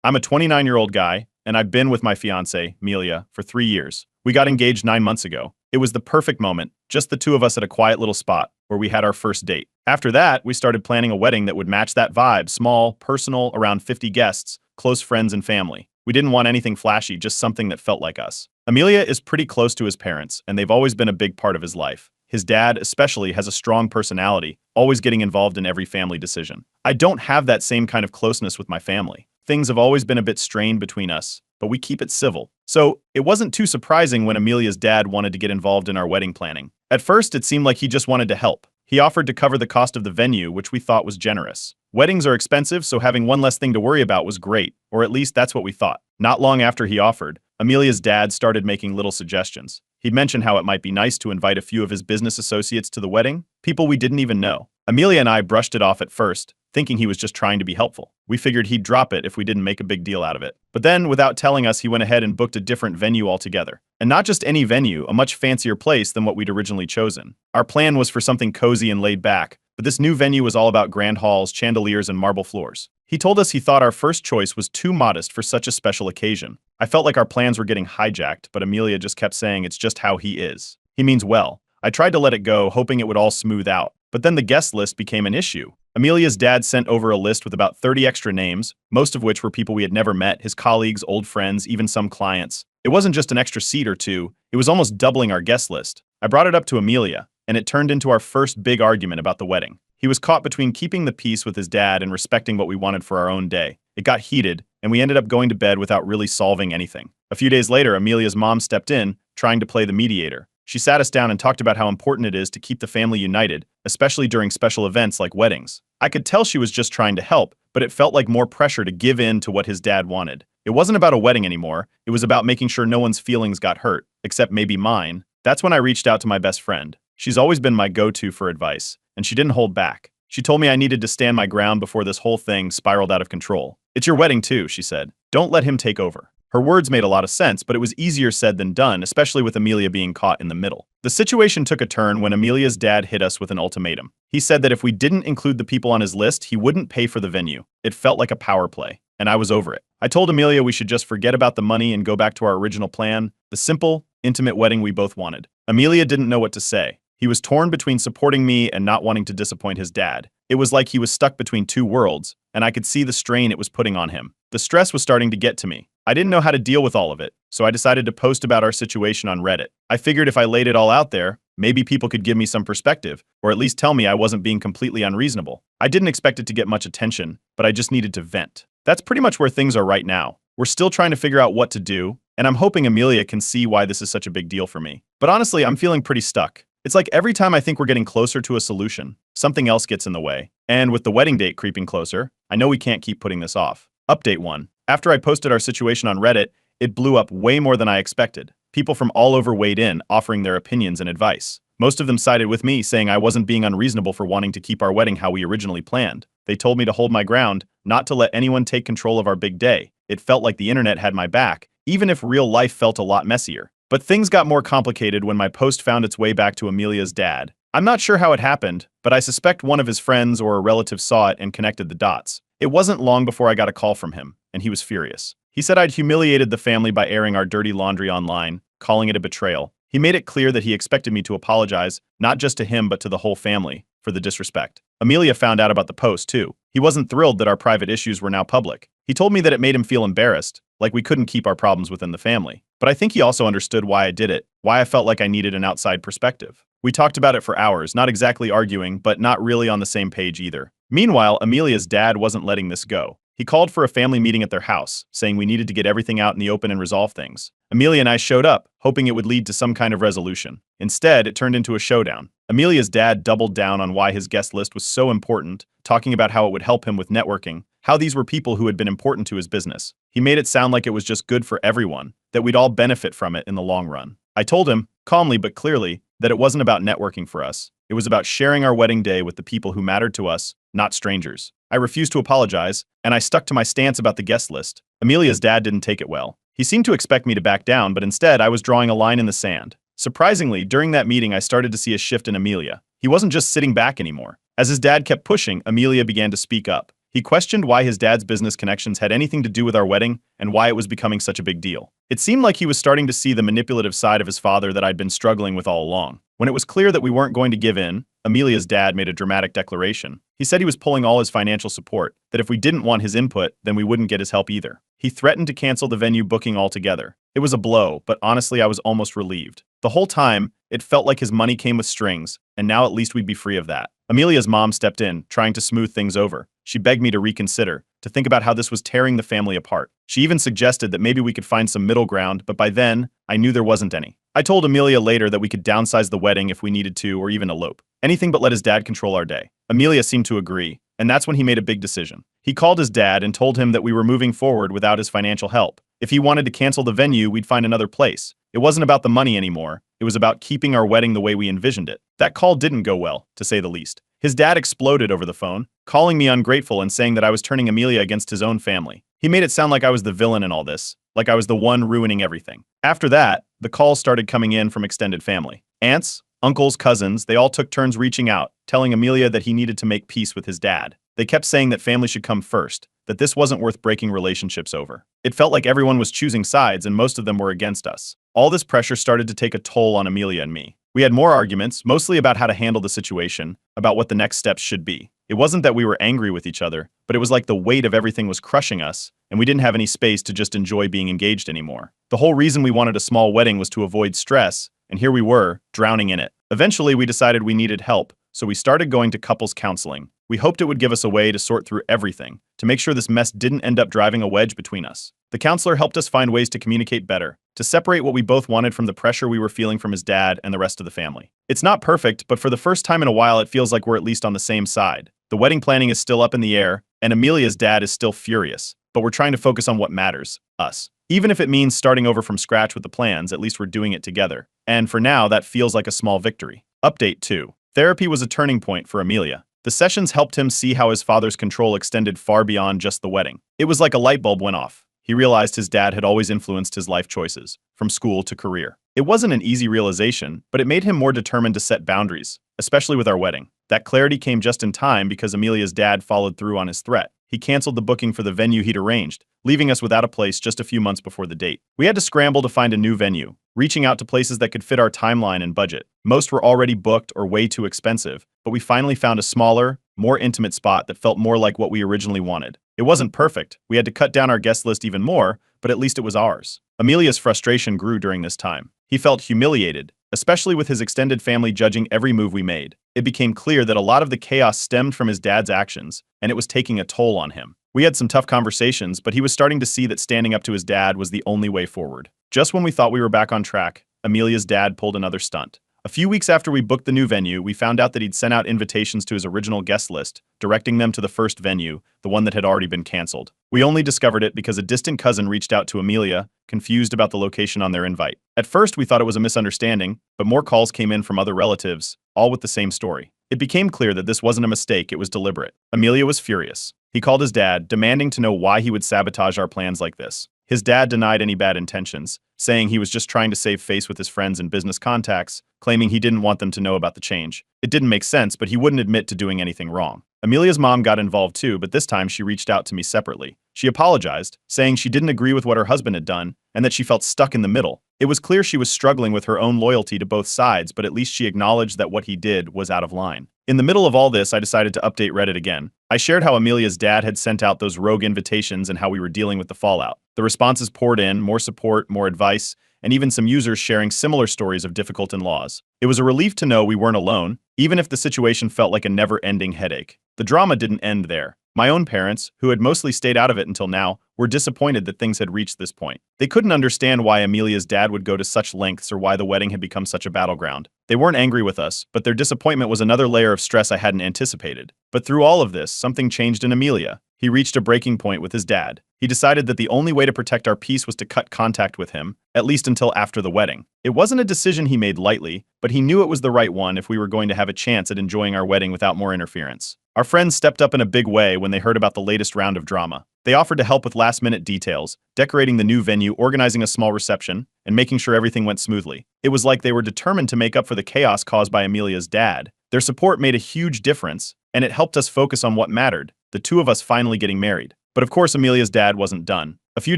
I'm a 29-year-old guy, and I've been with my fiancée, Melia, for 3 years. We got engaged 9 months ago. It was the perfect moment, just the two of us at a quiet little spot where we had our first date. After that, we started planning a wedding that would match that vibe, small, personal, around 50 guests, close friends and family. We didn't want anything flashy, just something that felt like us. Amelia is pretty close to his parents, and they've always been a big part of his life. His dad, especially, has a strong personality, always getting involved in every family decision. I don't have that same kind of closeness with my family. Things have always been a bit strained between us, but we keep it civil. So it wasn't too surprising when Amelia's dad wanted to get involved in our wedding planning. At first, it seemed like he just wanted to help. He offered to cover the cost of the venue, which we thought was generous. Weddings are expensive, so having one less thing to worry about was great, or at least that's what we thought. Not long after he offered, Amelia's dad started making little suggestions. He'd mentioned how it might be nice to invite a few of his business associates to the wedding, people we didn't even know. Amelia and I brushed it off at first, thinking he was just trying to be helpful. We figured he'd drop it if we didn't make a big deal out of it. But then, without telling us, he went ahead and booked a different venue altogether. And not just any venue, a much fancier place than what we'd originally chosen. Our plan was for something cozy and laid back, but this new venue was all about grand halls, chandeliers, and marble floors. He told us he thought our first choice was too modest for such a special occasion. I felt like our plans were getting hijacked, but Amelia just kept saying it's just how he is. He means well. I tried to let it go, hoping it would all smooth out. But then the guest list became an issue. Amelia's dad sent over a list with about 30 extra names, most of which were people we had never met, his colleagues, old friends, even some clients. It wasn't just an extra seat or two, it was almost doubling our guest list. I brought it up to Amelia, and it turned into our first big argument about the wedding. He was caught between keeping the peace with his dad and respecting what we wanted for our own day. It got heated, and we ended up going to bed without really solving anything. A few days later, Amelia's mom stepped in, trying to play the mediator. She sat us down and talked about how important it is to keep the family united, especially during special events like weddings. I could tell she was just trying to help, but it felt like more pressure to give in to what his dad wanted. It wasn't about a wedding anymore, it was about making sure no one's feelings got hurt, except maybe mine. That's when I reached out to my best friend. She's always been my go-to for advice, and she didn't hold back. She told me I needed to stand my ground before this whole thing spiraled out of control. It's your wedding too, she said. Don't let him take over. Her words made a lot of sense, but it was easier said than done, especially with Amelia being caught in the middle. The situation took a turn when Amelia's dad hit us with an ultimatum. He said that if we didn't include the people on his list, he wouldn't pay for the venue. It felt like a power play, and I was over it. I told Amelia we should just forget about the money and go back to our original plan, the simple, intimate wedding we both wanted. Amelia didn't know what to say. He was torn between supporting me and not wanting to disappoint his dad. It was like he was stuck between two worlds, and I could see the strain it was putting on him. The stress was starting to get to me. I didn't know how to deal with all of it, so I decided to post about our situation on Reddit. I figured if I laid it all out there, maybe people could give me some perspective, or at least tell me I wasn't being completely unreasonable. I didn't expect it to get much attention, but I just needed to vent. That's pretty much where things are right now. We're still trying to figure out what to do, and I'm hoping Amelia can see why this is such a big deal for me. But honestly, I'm feeling pretty stuck. It's like every time I think we're getting closer to a solution, something else gets in the way. And with the wedding date creeping closer, I know we can't keep putting this off. Update 1. After I posted our situation on Reddit, it blew up way more than I expected. People from all over weighed in, offering their opinions and advice. Most of them sided with me, saying I wasn't being unreasonable for wanting to keep our wedding how we originally planned. They told me to hold my ground, not to let anyone take control of our big day. It felt like the internet had my back, even if real life felt a lot messier. But things got more complicated when my post found its way back to Amelia's dad. I'm not sure how it happened, but I suspect one of his friends or a relative saw it and connected the dots. It wasn't long before I got a call from him, and he was furious. He said I'd humiliated the family by airing our dirty laundry online, calling it a betrayal. He made it clear that he expected me to apologize, not just to him but to the whole family, for the disrespect. Amelia found out about the post, too. He wasn't thrilled that our private issues were now public. He told me that it made him feel embarrassed, like we couldn't keep our problems within the family. But I think he also understood why I did it, why I felt like I needed an outside perspective. We talked about it for hours, not exactly arguing, but not really on the same page either. Meanwhile, Amelia's dad wasn't letting this go. He called for a family meeting at their house, saying we needed to get everything out in the open and resolve things. Amelia and I showed up, hoping it would lead to some kind of resolution. Instead, it turned into a showdown. Amelia's dad doubled down on why his guest list was so important, talking about how it would help him with networking, how these were people who had been important to his business. He made it sound like it was just good for everyone, that we'd all benefit from it in the long run. I told him, calmly but clearly, that it wasn't about networking for us. It was about sharing our wedding day with the people who mattered to us, not strangers. I refused to apologize, and I stuck to my stance about the guest list. Amelia's dad didn't take it well. He seemed to expect me to back down, but instead I was drawing a line in the sand. Surprisingly, during that meeting I started to see a shift in Amelia. He wasn't just sitting back anymore. As his dad kept pushing, Amelia began to speak up. He questioned why his dad's business connections had anything to do with our wedding and why it was becoming such a big deal. It seemed like he was starting to see the manipulative side of his father that I'd been struggling with all along. When it was clear that we weren't going to give in, Amelia's dad made a dramatic declaration. He said he was pulling all his financial support, that if we didn't want his input, then we wouldn't get his help either. He threatened to cancel the venue booking altogether. It was a blow, but honestly I was almost relieved. The whole time, it felt like his money came with strings, and now at least we'd be free of that. Amelia's mom stepped in, trying to smooth things over. She begged me to reconsider, to think about how this was tearing the family apart. She even suggested that maybe we could find some middle ground, but by then, I knew there wasn't any. I told Amelia later that we could downsize the wedding if we needed to, or even elope. Anything but let his dad control our day. Amelia seemed to agree, and that's when he made a big decision. He called his dad and told him that we were moving forward without his financial help. If he wanted to cancel the venue, we'd find another place. It wasn't about the money anymore. It was about keeping our wedding the way we envisioned it. That call didn't go well, to say the least. His dad exploded over the phone, calling me ungrateful and saying that I was turning Amelia against his own family. He made it sound like I was the villain in all this, like I was the one ruining everything. After that, the calls started coming in from extended family. Aunts, uncles, cousins, they all took turns reaching out, telling Amelia that he needed to make peace with his dad. They kept saying that family should come first, that this wasn't worth breaking relationships over. It felt like everyone was choosing sides and most of them were against us. All this pressure started to take a toll on Amelia and me. We had more arguments, mostly about how to handle the situation, about what the next steps should be. It wasn't that we were angry with each other, but it was like the weight of everything was crushing us, and we didn't have any space to just enjoy being engaged anymore. The whole reason we wanted a small wedding was to avoid stress, and here we were, drowning in it. Eventually, we decided we needed help, so we started going to couples counseling. We hoped it would give us a way to sort through everything, to make sure this mess didn't end up driving a wedge between us. The counselor helped us find ways to communicate better, to separate what we both wanted from the pressure we were feeling from his dad and the rest of the family. It's not perfect, but for the first time in a while it feels like we're at least on the same side. The wedding planning is still up in the air, and Amelia's dad is still furious, but we're trying to focus on what matters, us. Even if it means starting over from scratch with the plans, at least we're doing it together. And for now, that feels like a small victory. Update 2. Therapy was a turning point for Amelia. The sessions helped him see how his father's control extended far beyond just the wedding. It was like a light bulb went off. He realized his dad had always influenced his life choices, from school to career. It wasn't an easy realization, but it made him more determined to set boundaries, especially with our wedding. That clarity came just in time because Amelia's dad followed through on his threat. He canceled the booking for the venue he'd arranged, leaving us without a place just a few months before the date. We had to scramble to find a new venue, reaching out to places that could fit our timeline and budget. Most were already booked or way too expensive, but we finally found a smaller, more intimate spot that felt more like what we originally wanted. It wasn't perfect. We had to cut down our guest list even more, but at least it was ours. Amelia's frustration grew during this time. He felt humiliated, especially with his extended family judging every move we made. It became clear that a lot of the chaos stemmed from his dad's actions, and it was taking a toll on him. We had some tough conversations, but he was starting to see that standing up to his dad was the only way forward. Just when we thought we were back on track, Amelia's dad pulled another stunt. A few weeks after we booked the new venue, we found out that he'd sent out invitations to his original guest list, directing them to the first venue, the one that had already been canceled. We only discovered it because a distant cousin reached out to Amelia, confused about the location on their invite. At first, we thought it was a misunderstanding, but more calls came in from other relatives, all with the same story. It became clear that this wasn't a mistake, it was deliberate. Amelia was furious. He called his dad, demanding to know why he would sabotage our plans like this. His dad denied any bad intentions, saying he was just trying to save face with his friends and business contacts, claiming he didn't want them to know about the change. It didn't make sense, but he wouldn't admit to doing anything wrong. Amelia's mom got involved too, but this time she reached out to me separately. She apologized, saying she didn't agree with what her husband had done, and that she felt stuck in the middle. It was clear she was struggling with her own loyalty to both sides, but at least she acknowledged that what he did was out of line. In the middle of all this, I decided to update Reddit again. I shared how Amelia's dad had sent out those rogue invitations and how we were dealing with the fallout. The responses poured in, more support, more advice, and even some users sharing similar stories of difficult in-laws. It was a relief to know we weren't alone, even if the situation felt like a never-ending headache. The drama didn't end there. My own parents, who had mostly stayed out of it until now, were disappointed that things had reached this point. They couldn't understand why Amelia's dad would go to such lengths or why the wedding had become such a battleground. They weren't angry with us, but their disappointment was another layer of stress I hadn't anticipated. But through all of this, something changed in Amelia. He reached a breaking point with his dad. He decided that the only way to protect our peace was to cut contact with him, at least until after the wedding. It wasn't a decision he made lightly, but he knew it was the right one if we were going to have a chance at enjoying our wedding without more interference. Our friends stepped up in a big way when they heard about the latest round of drama. They offered to help with last-minute details, decorating the new venue, organizing a small reception, and making sure everything went smoothly. It was like they were determined to make up for the chaos caused by Amelia's dad. Their support made a huge difference, and it helped us focus on what mattered, the the two of us finally getting married. But of course, Amelia's dad wasn't done. A few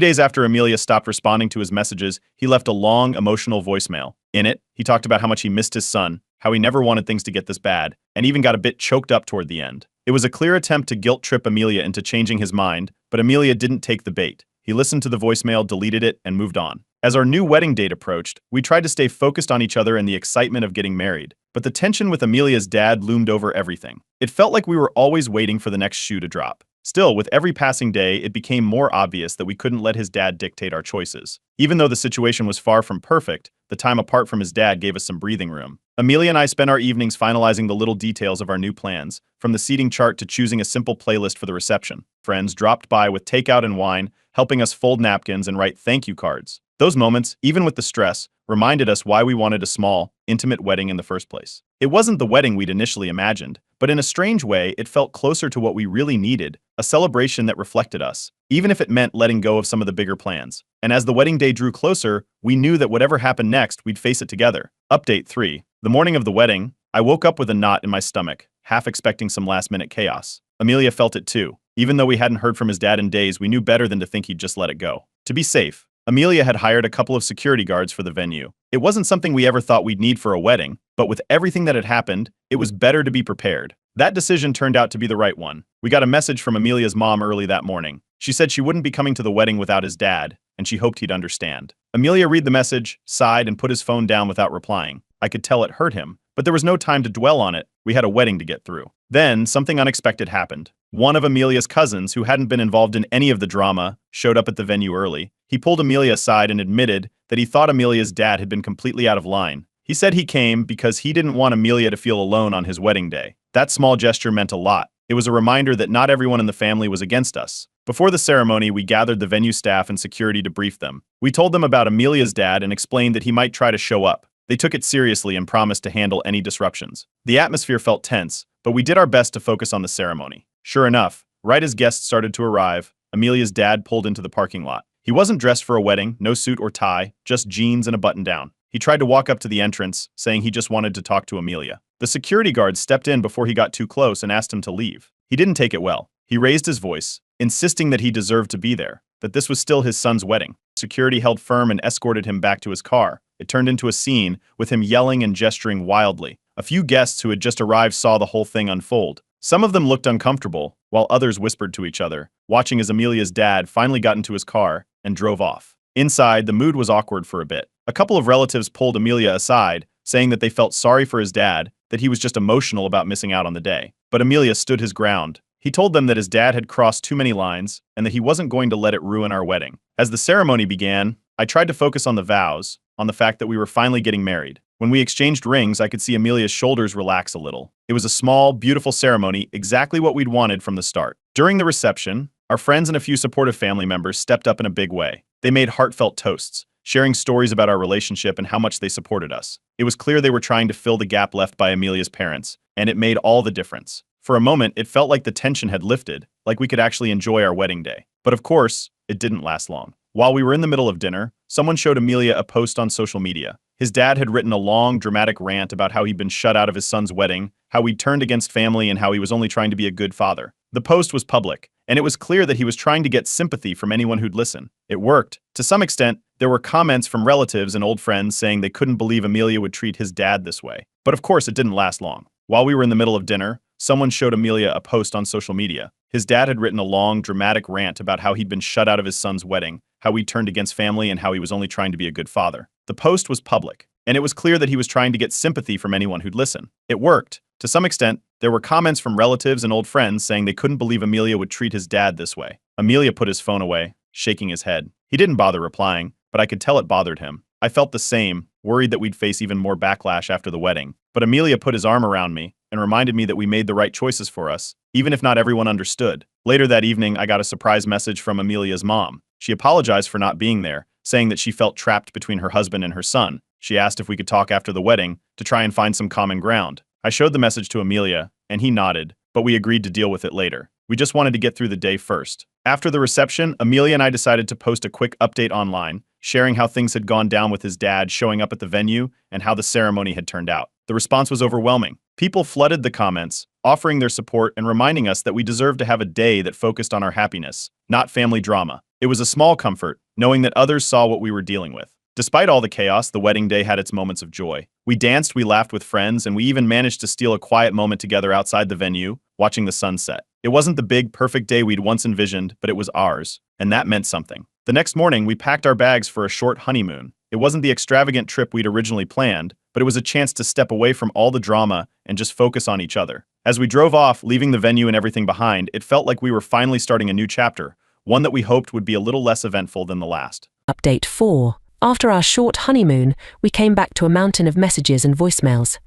days after Amelia stopped responding to his messages, he left a long, emotional voicemail. In it, he talked about how much he missed his son, how he never wanted things to get this bad, and even got a bit choked up toward the end. It was a clear attempt to guilt-trip Amelia into changing his mind, but Amelia didn't take the bait. He listened to the voicemail, deleted it, and moved on. As our new wedding date approached, we tried to stay focused on each other and the excitement of getting married, but the tension with Amelia's dad loomed over everything. It felt like we were always waiting for the next shoe to drop. Still, with every passing day, it became more obvious that we couldn't let his dad dictate our choices. Even though the situation was far from perfect, the time apart from his dad gave us some breathing room. Amelia and I spent our evenings finalizing the little details of our new plans, from the seating chart to choosing a simple playlist for the reception. Friends dropped by with takeout and wine, helping us fold napkins and write thank you cards. Those moments, even with the stress, reminded us why we wanted a small, intimate wedding in the first place. It wasn't the wedding we'd initially imagined, but in a strange way, it felt closer to what we really needed, a celebration that reflected us, even if it meant letting go of some of the bigger plans. And as the wedding day drew closer, we knew that whatever happened next, we'd face it together. Update 3. The morning of the wedding, I woke up with a knot in my stomach, half expecting some last-minute chaos. Amelia felt it too. Even though we hadn't heard from his dad in days, we knew better than to think he'd just let it go. To be safe, Amelia had hired a couple of security guards for the venue. It wasn't something we ever thought we'd need for a wedding, but with everything that had happened, it was better to be prepared. That decision turned out to be the right one. We got a message from Amelia's mom early that morning. She said she wouldn't be coming to the wedding without his dad, and she hoped he'd understand. Amelia read the message, sighed, and put his phone down without replying. I could tell it hurt him, but there was no time to dwell on it. We had a wedding to get through. Then, something unexpected happened. One of Amelia's cousins, who hadn't been involved in any of the drama, showed up at the venue early. He pulled Amelia aside and admitted that he thought Amelia's dad had been completely out of line. He said he came because he didn't want Amelia to feel alone on his wedding day. That small gesture meant a lot. It was a reminder that not everyone in the family was against us. Before the ceremony, we gathered the venue staff and security to brief them. We told them about Amelia's dad and explained that he might try to show up. They took it seriously and promised to handle any disruptions. The atmosphere felt tense, but we did our best to focus on the ceremony. Sure enough, right as guests started to arrive, Amelia's dad pulled into the parking lot. He wasn't dressed for a wedding, no suit or tie, just jeans and a button-down. He tried to walk up to the entrance, saying he just wanted to talk to Amelia. The security guard stepped in before he got too close and asked him to leave. He didn't take it well. He raised his voice, insisting that he deserved to be there, that this was still his son's wedding. Security held firm and escorted him back to his car. It turned into a scene, with him yelling and gesturing wildly. A few guests who had just arrived saw the whole thing unfold. Some of them looked uncomfortable, while others whispered to each other, watching as Amelia's dad finally got into his car and drove off. Inside, the mood was awkward for a bit. A couple of relatives pulled Amelia aside, saying that they felt sorry for his dad, that he was just emotional about missing out on the day. But Amelia stood his ground. He told them that his dad had crossed too many lines and that he wasn't going to let it ruin our wedding. As the ceremony began, I tried to focus on the vows, on the fact that we were finally getting married. When we exchanged rings, I could see Amelia's shoulders relax a little. It was a small, beautiful ceremony, exactly what we'd wanted from the start. During the reception, our friends and a few supportive family members stepped up in a big way. They made heartfelt toasts, sharing stories about our relationship and how much they supported us. It was clear they were trying to fill the gap left by Amelia's parents, and it made all the difference. For a moment, it felt like the tension had lifted, like we could actually enjoy our wedding day. But of course, it didn't last long. While we were in the middle of dinner, someone showed Amelia a post on social media. His dad had written a long, dramatic rant about how he'd been shut out of his son's wedding, how he'd turned against family, and how he was only trying to be a good father. The post was public, and it was clear that he was trying to get sympathy from anyone who'd listen. It worked. To some extent, there were comments from relatives and old friends saying they couldn't believe Amelia would treat his dad this way. But of course, it didn't last long. While we were in the middle of dinner, someone showed Amelia a post on social media. His dad had written a long, dramatic rant about how he'd been shut out of his son's wedding, how he'd turned against family, and how he was only trying to be a good father. The post was public, and it was clear that he was trying to get sympathy from anyone who'd listen. It worked. To some extent, there were comments from relatives and old friends saying they couldn't believe Amelia would treat his dad this way. Amelia put his phone away, shaking his head. He didn't bother replying, but I could tell it bothered him. I felt the same, worried that we'd face even more backlash after the wedding. But Amelia put his arm around me and reminded me that we made the right choices for us, even if not everyone understood. Later that evening, I got a surprise message from Amelia's mom. She apologized for not being there, saying that she felt trapped between her husband and her son. She asked if we could talk after the wedding to try and find some common ground. I showed the message to Amelia, and he nodded, but we agreed to deal with it later. We just wanted to get through the day first. After the reception, Amelia and I decided to post a quick update online, sharing how things had gone down with his dad showing up at the venue and how the ceremony had turned out. The response was overwhelming. People flooded the comments, offering their support and reminding us that we deserve to have a day that focused on our happiness, not family drama. It was a small comfort, knowing that others saw what we were dealing with. Despite all the chaos, the wedding day had its moments of joy. We danced, we laughed with friends, and we even managed to steal a quiet moment together outside the venue, watching the sunset. It wasn't the big, perfect day we'd once envisioned, but it was ours, and that meant something. The next morning, we packed our bags for a short honeymoon. It wasn't the extravagant trip we'd originally planned, but it was a chance to step away from all the drama and just focus on each other. As we drove off, leaving the venue and everything behind, it felt like we were finally starting a new chapter, one that we hoped would be a little less eventful than the last. Update 4. After our short honeymoon, we came back to a mountain of messages and voicemails.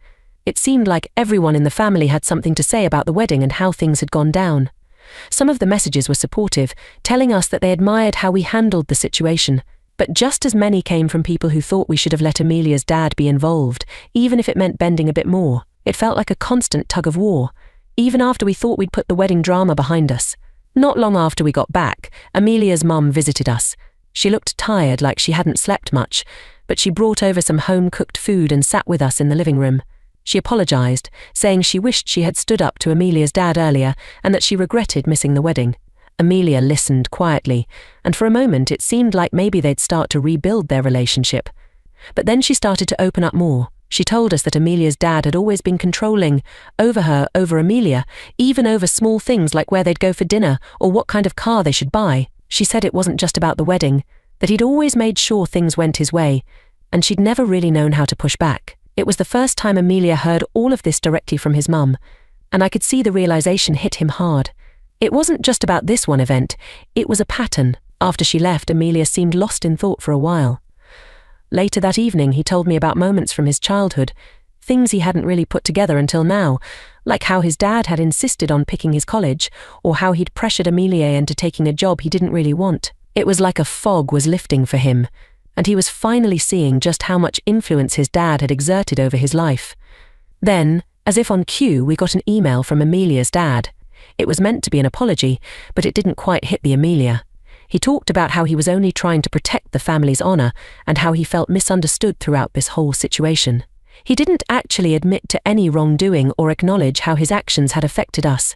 It seemed like everyone in the family had something to say about the wedding and how things had gone down. Some of the messages were supportive, telling us that they admired how we handled the situation, but just as many came from people who thought we should have let Amelia's dad be involved, even if it meant bending a bit more. It felt like a constant tug of war, even after we thought we'd put the wedding drama behind us. Not long after we got back, Amelia's mum visited us. She looked tired, like she hadn't slept much, but she brought over some home-cooked food and sat with us in the living room. She apologized, saying she wished she had stood up to Amelia's dad earlier and that she regretted missing the wedding. Amelia listened quietly, and for a moment it seemed like maybe they'd start to rebuild their relationship. But then she started to open up more. She told us that Amelia's dad had always been controlling, over Amelia, even over small things like where they'd go for dinner or what kind of car they should buy. She said it wasn't just about the wedding, that he'd always made sure things went his way, and she'd never really known how to push back. It was the first time Amelia heard all of this directly from his mum, and I could see the realization hit him hard. It wasn't just about this one event, it was a pattern. After she left, Amelia seemed lost in thought for a while. Later that evening, he told me about moments from his childhood, things he hadn't really put together until now, like how his dad had insisted on picking his college, or how he'd pressured Amelia into taking a job he didn't really want. It was like a fog was lifting for him, and he was finally seeing just how much influence his dad had exerted over his life. Then, as if on cue, we got an email from Amelia's dad. It was meant to be an apology, but it didn't quite hit the Amelia. He talked about how he was only trying to protect the family's honor and how he felt misunderstood throughout this whole situation. He didn't actually admit to any wrongdoing or acknowledge how his actions had affected us.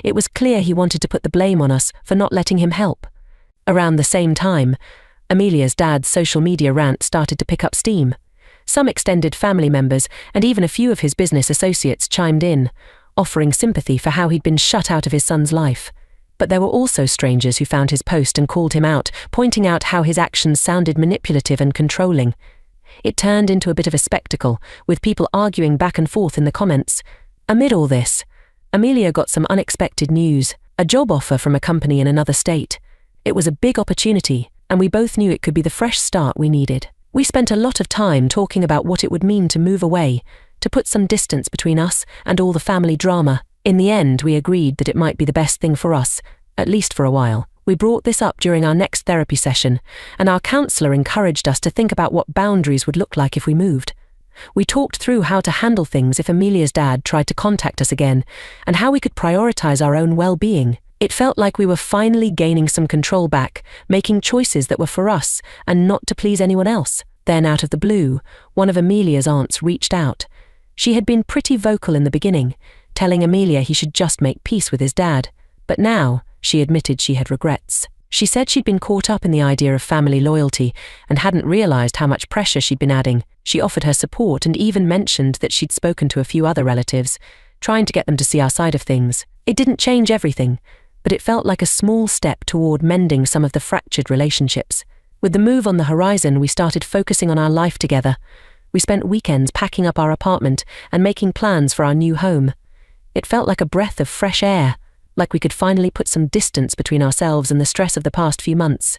It was clear he wanted to put the blame on us for not letting him help. Around the same time, Amelia's dad's social media rant started to pick up steam. Some extended family members and even a few of his business associates chimed in, offering sympathy for how he'd been shut out of his son's life. But there were also strangers who found his post and called him out, pointing out how his actions sounded manipulative and controlling. It turned into a bit of a spectacle, with people arguing back and forth in the comments. Amid all this, Amelia got some unexpected news, a job offer from a company in another state. It was a big opportunity, and we both knew it could be the fresh start we needed. We spent a lot of time talking about what it would mean to move away, to put some distance between us and all the family drama. In the end, we agreed that it might be the best thing for us, at least for a while. We brought this up during our next therapy session, and our counselor encouraged us to think about what boundaries would look like if we moved. We talked through how to handle things if Amelia's dad tried to contact us again, and how we could prioritize our own well-being. It felt like we were finally gaining some control back, making choices that were for us and not to please anyone else. Then, out of the blue, one of Amelia's aunts reached out. She had been pretty vocal in the beginning, telling Amelia he should just make peace with his dad, but now she admitted she had regrets. She said she'd been caught up in the idea of family loyalty and hadn't realized how much pressure she'd been adding. She offered her support and even mentioned that she'd spoken to a few other relatives, trying to get them to see our side of things. It didn't change everything, but it felt like a small step toward mending some of the fractured relationships. With the move on the horizon, we started focusing on our life together. We spent weekends packing up our apartment and making plans for our new home. It felt like a breath of fresh air, like we could finally put some distance between ourselves and the stress of the past few months.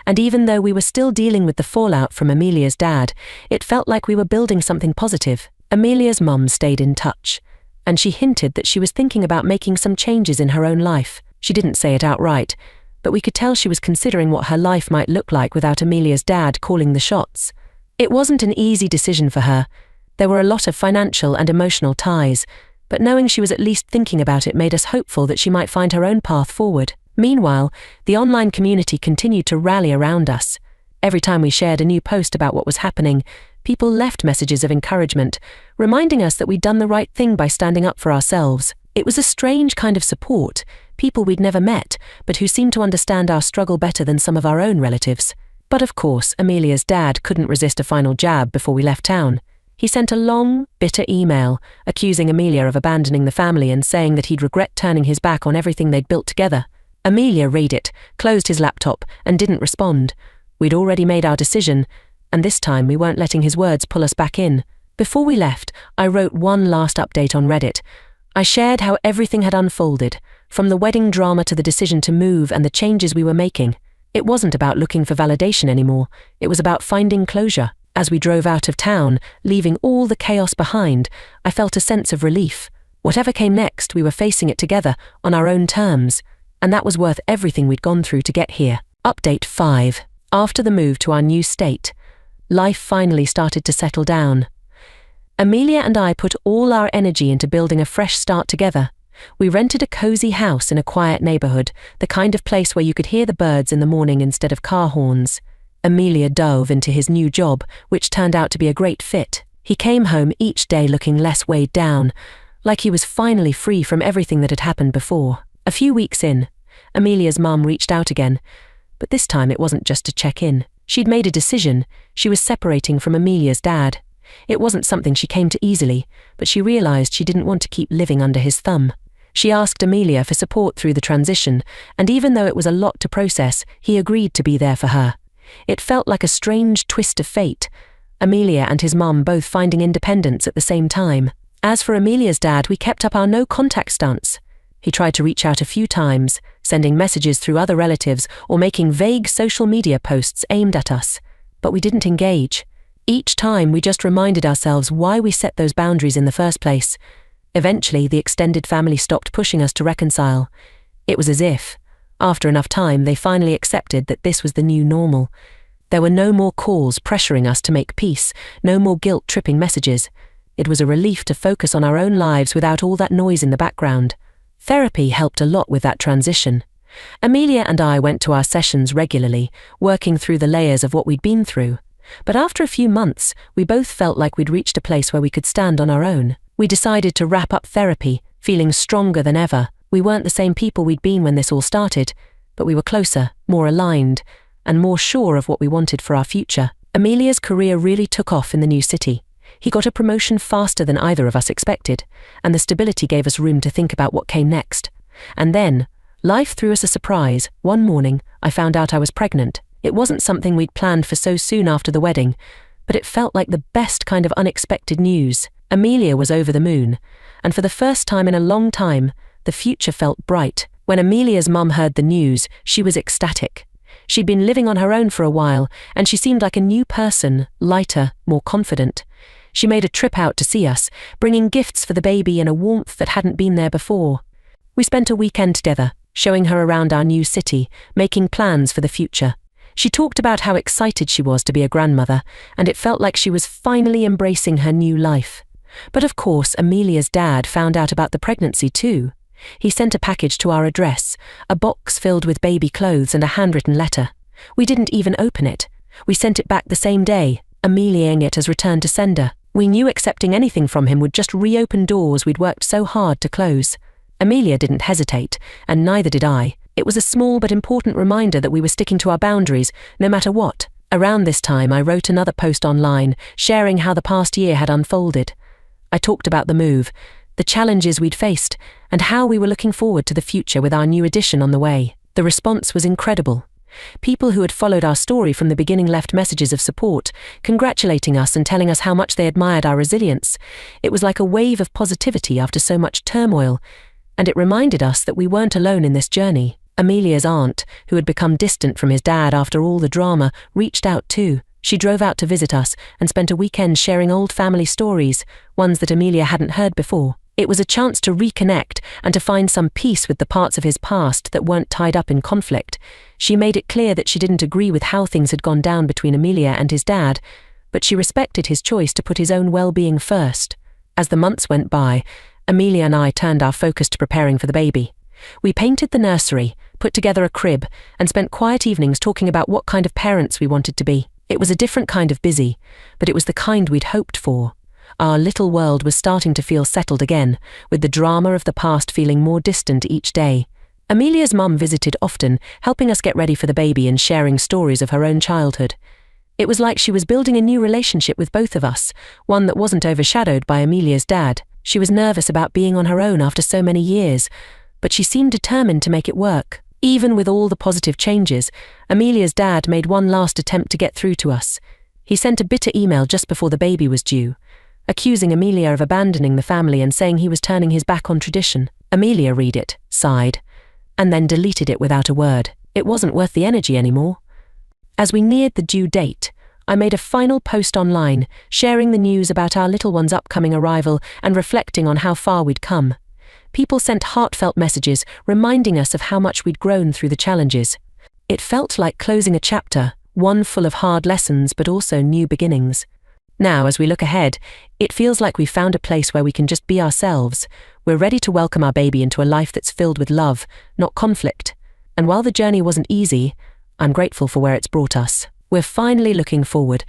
And even though we were still dealing with the fallout from Amelia's dad, it felt like we were building something positive. Amelia's mum stayed in touch, and she hinted that she was thinking about making some changes in her own life. She didn't say it outright, but we could tell she was considering what her life might look like without Amelia's dad calling the shots. It wasn't an easy decision for her. There were a lot of financial and emotional ties, but knowing she was at least thinking about it made us hopeful that she might find her own path forward. Meanwhile, the online community continued to rally around us. Every time we shared a new post about what was happening, people left messages of encouragement, reminding us that we'd done the right thing by standing up for ourselves. It was a strange kind of support, people we'd never met, but who seemed to understand our struggle better than some of our own relatives. But of course, Amelia's dad couldn't resist a final jab before we left town. He sent a long, bitter email, accusing Amelia of abandoning the family and saying that he'd regret turning his back on everything they'd built together. Amelia read it, closed his laptop, and didn't respond. We'd already made our decision, and this time we weren't letting his words pull us back in. Before we left, I wrote one last update on Reddit. I shared how everything had unfolded, from the wedding drama to the decision to move and the changes we were making. It wasn't about looking for validation anymore, it was about finding closure. As we drove out of town, leaving all the chaos behind, I felt a sense of relief. Whatever came next, we were facing it together, on our own terms, and that was worth everything we'd gone through to get here. Update 5. After the move to our new state, life finally started to settle down. Amelia and I put all our energy into building a fresh start together. We rented a cozy house in a quiet neighborhood, the kind of place where you could hear the birds in the morning instead of car horns. Amelia dove into his new job, which turned out to be a great fit. He came home each day looking less weighed down, like he was finally free from everything that had happened before. A few weeks in, Amelia's mum reached out again, but this time it wasn't just to check in. She'd made a decision. She was separating from Amelia's dad. It wasn't something she came to easily, but she realized she didn't want to keep living under his thumb. She asked Amelia for support through the transition, and even though it was a lot to process, he agreed to be there for her. It felt like a strange twist of fate, Amelia and his mum both finding independence at the same time. As for Amelia's dad, we kept up our no-contact stance. He tried to reach out a few times, sending messages through other relatives or making vague social media posts aimed at us, but we didn't engage. Each time we just reminded ourselves why we set those boundaries in the first place. Eventually, the extended family stopped pushing us to reconcile. It was as if, after enough time, they finally accepted that this was the new normal. There were no more calls pressuring us to make peace, no more guilt-tripping messages. It was a relief to focus on our own lives without all that noise in the background. Therapy helped a lot with that transition. Amelia and I went to our sessions regularly, working through the layers of what we'd been through. But after a few months, we both felt like we'd reached a place where we could stand on our own. We decided to wrap up therapy, feeling stronger than ever. We weren't the same people we'd been when this all started, but we were closer, more aligned, and more sure of what we wanted for our future. Amelia's career really took off in the new city. He got a promotion faster than either of us expected, and the stability gave us room to think about what came next. And then, life threw us a surprise. One morning, I found out I was pregnant. It wasn't something we'd planned for so soon after the wedding, but it felt like the best kind of unexpected news. Amelia was over the moon, and for the first time in a long time, the future felt bright. When Amelia's mum heard the news, she was ecstatic. She'd been living on her own for a while, and she seemed like a new person, lighter, more confident. She made a trip out to see us, bringing gifts for the baby and a warmth that hadn't been there before. We spent a weekend together, showing her around our new city, making plans for the future. She talked about how excited she was to be a grandmother, and it felt like she was finally embracing her new life. But of course, Amelia's dad found out about the pregnancy too. He sent a package to our address, a box filled with baby clothes and a handwritten letter. We didn't even open it. We sent it back the same day, Ameliaing it as return to sender. We knew accepting anything from him would just reopen doors we'd worked so hard to close. Amelia didn't hesitate, and neither did I. It was a small but important reminder that we were sticking to our boundaries, no matter what. Around this time, I wrote another post online, sharing how the past year had unfolded. I talked about the move, the challenges we'd faced, and how we were looking forward to the future with our new addition on the way. The response was incredible. People who had followed our story from the beginning left messages of support, congratulating us and telling us how much they admired our resilience. It was like a wave of positivity after so much turmoil, and it reminded us that we weren't alone in this journey. Amelia's aunt, who had become distant from his dad after all the drama, reached out too. She drove out to visit us and spent a weekend sharing old family stories, ones that Amelia hadn't heard before. It was a chance to reconnect and to find some peace with the parts of his past that weren't tied up in conflict. She made it clear that she didn't agree with how things had gone down between Amelia and his dad, but she respected his choice to put his own well-being first. As the months went by, Amelia and I turned our focus to preparing for the baby. We painted the nursery, put together a crib, and spent quiet evenings talking about what kind of parents we wanted to be. It was a different kind of busy, but it was the kind we'd hoped for. Our little world was starting to feel settled again, with the drama of the past feeling more distant each day. Amelia's mum visited often, helping us get ready for the baby and sharing stories of her own childhood. It was like she was building a new relationship with both of us, one that wasn't overshadowed by Amelia's dad. She was nervous about being on her own after so many years, but she seemed determined to make it work. Even with all the positive changes, Amelia's dad made one last attempt to get through to us. He sent a bitter email just before the baby was due, accusing Amelia of abandoning the family and saying he was turning his back on tradition. Amelia read it, sighed, and then deleted it without a word. It wasn't worth the energy anymore. As we neared the due date, I made a final post online, sharing the news about our little one's upcoming arrival and reflecting on how far we'd come. People sent heartfelt messages reminding us of how much we'd grown through the challenges. It felt like closing a chapter, one full of hard lessons but also new beginnings. Now, as we look ahead, it feels like we've found a place where we can just be ourselves. We're ready to welcome our baby into a life that's filled with love, not conflict. And while the journey wasn't easy, I'm grateful for where it's brought us. We're finally looking forward,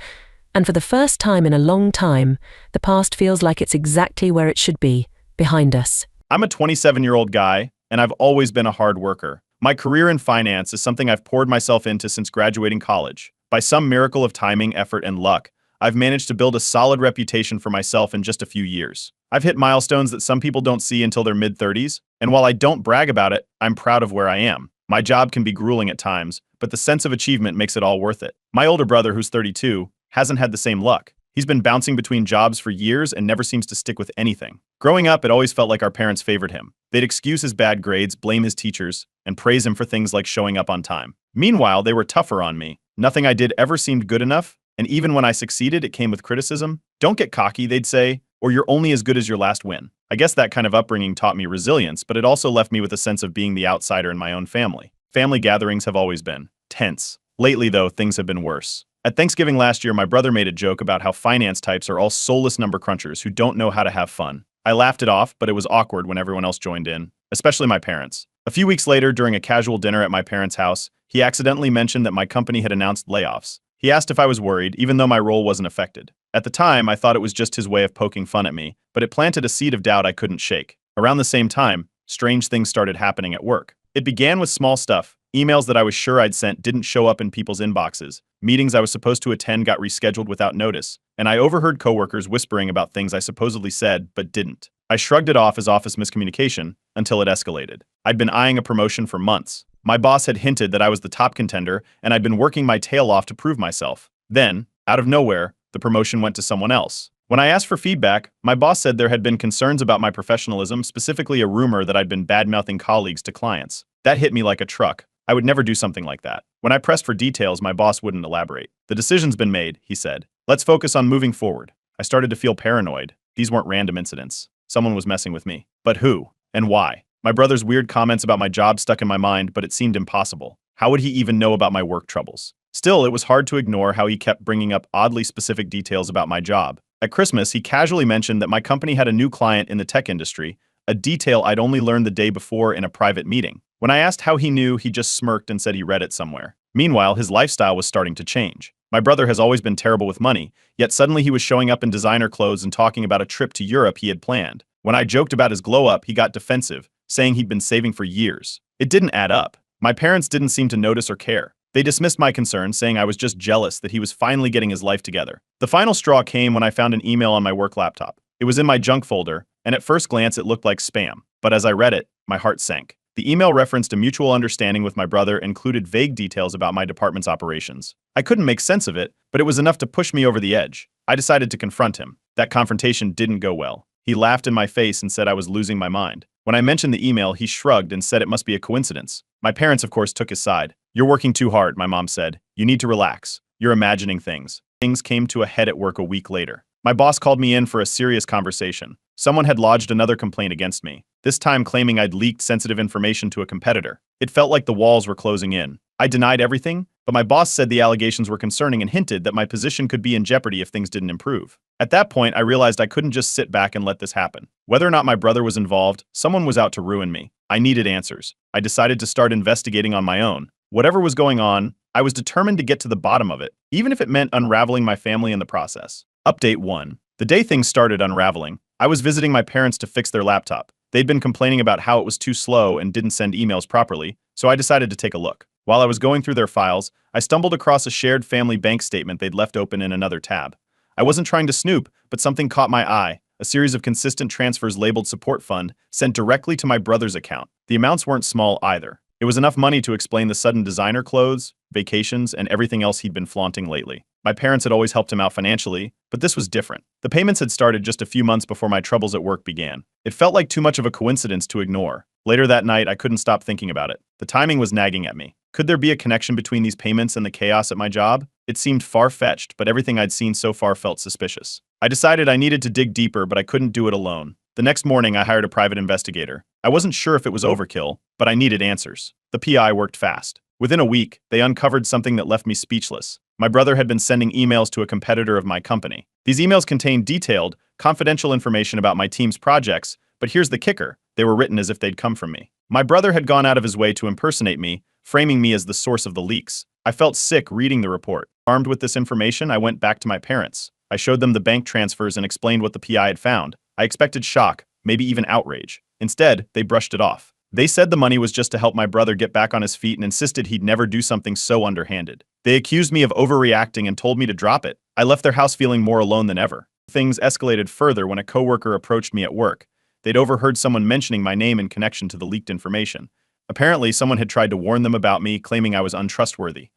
and for the first time in a long time, the past feels like it's exactly where it should be, behind us. I'm a 27-year-old guy, and I've always been a hard worker. My career in finance is something I've poured myself into since graduating college. By some miracle of timing, effort, and luck, I've managed to build a solid reputation for myself in just a few years. I've hit milestones that some people don't see until their mid-30s, and while I don't brag about it, I'm proud of where I am. My job can be grueling at times, but the sense of achievement makes it all worth it. My older brother, who's 32, hasn't had the same luck. He's been bouncing between jobs for years and never seems to stick with anything. Growing up, it always felt like our parents favored him. They'd excuse his bad grades, blame his teachers, and praise him for things like showing up on time. Meanwhile, they were tougher on me. Nothing I did ever seemed good enough, and even when I succeeded, it came with criticism. Don't get cocky, they'd say, or you're only as good as your last win. I guess that kind of upbringing taught me resilience, but it also left me with a sense of being the outsider in my own family. Family gatherings have always been tense. Lately, though, things have been worse. At Thanksgiving last year, my brother made a joke about how finance types are all soulless number crunchers who don't know how to have fun. I laughed it off, but it was awkward when everyone else joined in, especially my parents. A few weeks later, during a casual dinner at my parents' house, he accidentally mentioned that my company had announced layoffs. He asked if I was worried, even though my role wasn't affected. At the time, I thought it was just his way of poking fun at me, but it planted a seed of doubt I couldn't shake. Around the same time, strange things started happening at work. It began with small stuff. Emails that I was sure I'd sent didn't show up in people's inboxes. Meetings I was supposed to attend got rescheduled without notice, and I overheard coworkers whispering about things I supposedly said but didn't. I shrugged it off as office miscommunication until it escalated. I'd been eyeing a promotion for months. My boss had hinted that I was the top contender, and I'd been working my tail off to prove myself. Then, out of nowhere, the promotion went to someone else. When I asked for feedback, my boss said there had been concerns about my professionalism, specifically a rumor that I'd been bad-mouthing colleagues to clients. That hit me like a truck. I would never do something like that. When I pressed for details, my boss wouldn't elaborate. The decision's been made, he said. Let's focus on moving forward. I started to feel paranoid. These weren't random incidents. Someone was messing with me. But who? And why? My brother's weird comments about my job stuck in my mind, but it seemed impossible. How would he even know about my work troubles? Still, it was hard to ignore how he kept bringing up oddly specific details about my job. At Christmas, he casually mentioned that my company had a new client in the tech industry, a detail I'd only learned the day before in a private meeting. When I asked how he knew, he just smirked and said he read it somewhere. Meanwhile, his lifestyle was starting to change. My brother has always been terrible with money, yet suddenly he was showing up in designer clothes and talking about a trip to Europe he had planned. When I joked about his glow-up, he got defensive, saying he'd been saving for years. It didn't add up. My parents didn't seem to notice or care. They dismissed my concerns, saying I was just jealous that he was finally getting his life together. The final straw came when I found an email on my work laptop. It was in my junk folder, and at first glance it looked like spam. But as I read it, my heart sank. The email referenced a mutual understanding with my brother and included vague details about my department's operations. I couldn't make sense of it, but it was enough to push me over the edge. I decided to confront him. That confrontation didn't go well. He laughed in my face and said I was losing my mind. When I mentioned the email, he shrugged and said it must be a coincidence. My parents, of course, took his side. "You're working too hard," my mom said. "You need to relax. You're imagining things." Things came to a head at work a week later. My boss called me in for a serious conversation. Someone had lodged another complaint against me, this time claiming I'd leaked sensitive information to a competitor. It felt like the walls were closing in. I denied everything, but my boss said the allegations were concerning and hinted that my position could be in jeopardy if things didn't improve. At that point, I realized I couldn't just sit back and let this happen. Whether or not my brother was involved, someone was out to ruin me. I needed answers. I decided to start investigating on my own. Whatever was going on, I was determined to get to the bottom of it, even if it meant unraveling my family in the process. Update 1. The day things started unraveling, I was visiting my parents to fix their laptop. They'd been complaining about how it was too slow and didn't send emails properly, so I decided to take a look. While I was going through their files, I stumbled across a shared family bank statement they'd left open in another tab. I wasn't trying to snoop, but something caught my eye. A series of consistent transfers labeled support fund sent directly to my brother's account. The amounts weren't small either. It was enough money to explain the sudden designer clothes, vacations, and everything else he'd been flaunting lately. My parents had always helped him out financially, but this was different. The payments had started just a few months before my troubles at work began. It felt like too much of a coincidence to ignore. Later that night, I couldn't stop thinking about it. The timing was nagging at me. Could there be a connection between these payments and the chaos at my job? It seemed far-fetched, but everything I'd seen so far felt suspicious. I decided I needed to dig deeper, but I couldn't do it alone. The next morning, I hired a private investigator. I wasn't sure if it was overkill, but I needed answers. The PI worked fast. Within a week, they uncovered something that left me speechless. My brother had been sending emails to a competitor of my company. These emails contained detailed, confidential information about my team's projects, but here's the kicker: they were written as if they'd come from me. My brother had gone out of his way to impersonate me, framing me as the source of the leaks. I felt sick reading the report. Armed with this information, I went back to my parents. I showed them the bank transfers and explained what the PI had found. I expected shock, maybe even outrage. Instead, they brushed it off. They said the money was just to help my brother get back on his feet and insisted he'd never do something so underhanded. They accused me of overreacting and told me to drop it. I left their house feeling more alone than ever. Things escalated further when a coworker approached me at work. They'd overheard someone mentioning my name in connection to the leaked information. Apparently, someone had tried to warn them about me, claiming I was untrustworthy.